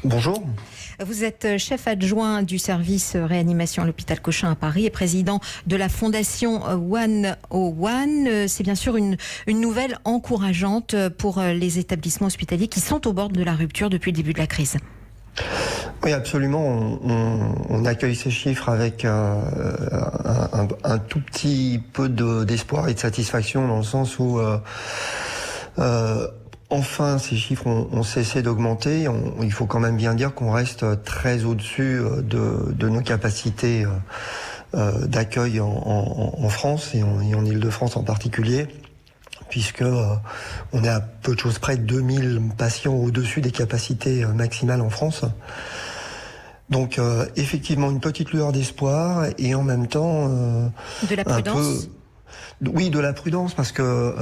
Bonjour. Vous êtes chef adjoint du service réanimation à l'hôpital Cochin à Paris et président de la fondation 101. C'est bien sûr une nouvelle encourageante pour les établissements hospitaliers qui sont au bord de la rupture depuis le début de la crise. Oui, absolument. On accueille ces chiffres avec un tout petit peu d'espoir et de satisfaction, dans le sens où enfin ces chiffres ont cessé d'augmenter. Il faut quand même bien dire qu'on reste très au-dessus de nos capacités d'accueil en France et en Île-de-France en particulier, puisque on est à peu de choses près de 2000 patients au-dessus des capacités maximales en France. Donc effectivement une petite lueur d'espoir et en même temps de la prudence. Oui, de la prudence, parce que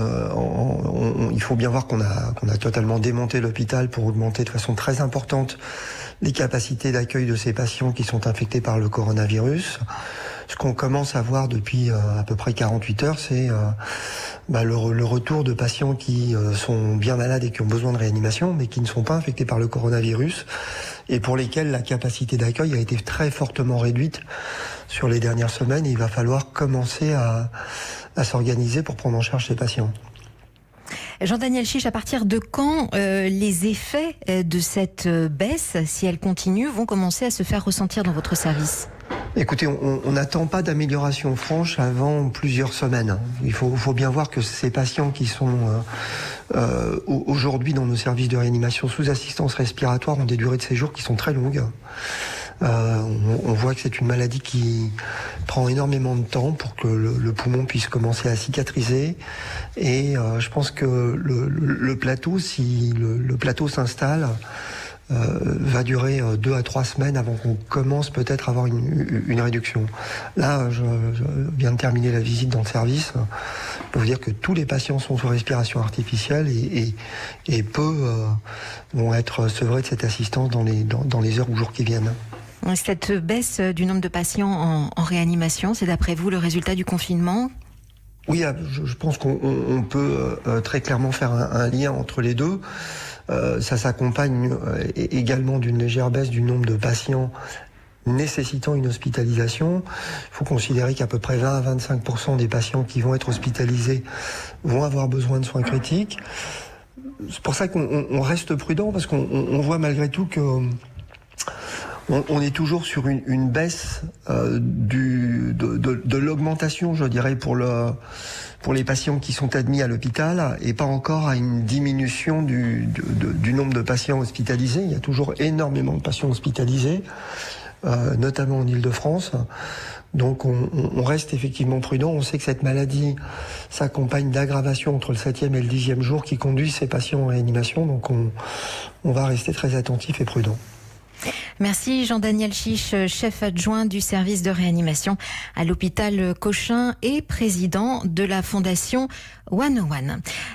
il faut bien voir qu'on a totalement démonté l'hôpital pour augmenter de façon très importante les capacités d'accueil de ces patients qui sont infectés par le coronavirus. Ce qu'on commence à voir depuis à peu près 48 heures, c'est le retour de patients qui sont bien malades et qui ont besoin de réanimation, mais qui ne sont pas infectés par le coronavirus, et pour lesquels la capacité d'accueil a été très fortement réduite sur les dernières semaines. Et il va falloir commencer à s'organiser pour prendre en charge ces patients. Jean-Daniel Chiche, à partir de quand les effets de cette baisse, si elle continue, vont commencer à se faire ressentir dans votre service ? Écoutez, on n'attend pas d'amélioration franche avant plusieurs semaines. Il faut bien voir que ces patients qui sont aujourd'hui dans nos services de réanimation sous assistance respiratoire ont des durées de séjour qui sont très longues. On voit que c'est une maladie qui prend énormément de temps pour que le poumon puisse commencer à cicatriser. Et je pense que le plateau, si le plateau s'installe, va durer 2 à 3 semaines avant qu'on commence peut-être à avoir une réduction. Là, je viens de terminer la visite dans le service. Je peux vous dire que tous les patients sont sous respiration artificielle et peu vont être sevrés de cette assistance dans les heures ou jours qui viennent. Cette baisse du nombre de patients en réanimation, c'est d'après vous le résultat du confinement ? Oui, je pense qu'on peut très clairement faire un lien entre les deux. Ça s'accompagne également d'une légère baisse du nombre de patients nécessitant une hospitalisation. Il faut considérer qu'à peu près 20 à 25% des patients qui vont être hospitalisés vont avoir besoin de soins critiques. C'est pour ça qu'on reste prudent, parce qu'on voit malgré tout que on est toujours sur une baisse de l'augmentation, je dirais, pour les patients qui sont admis à l'hôpital, et pas encore à une diminution du nombre de patients hospitalisés. Il y a toujours énormément de patients hospitalisés, notamment en Île-de-France. Donc on reste effectivement prudent. On sait que cette maladie s'accompagne d'aggravations entre le 7e et le 10e jour qui conduisent ces patients en réanimation. Donc on va rester très attentif et prudent. Merci Jean-Daniel Chiche, chef adjoint du service de réanimation à l'hôpital Cochin et président de la fondation 101.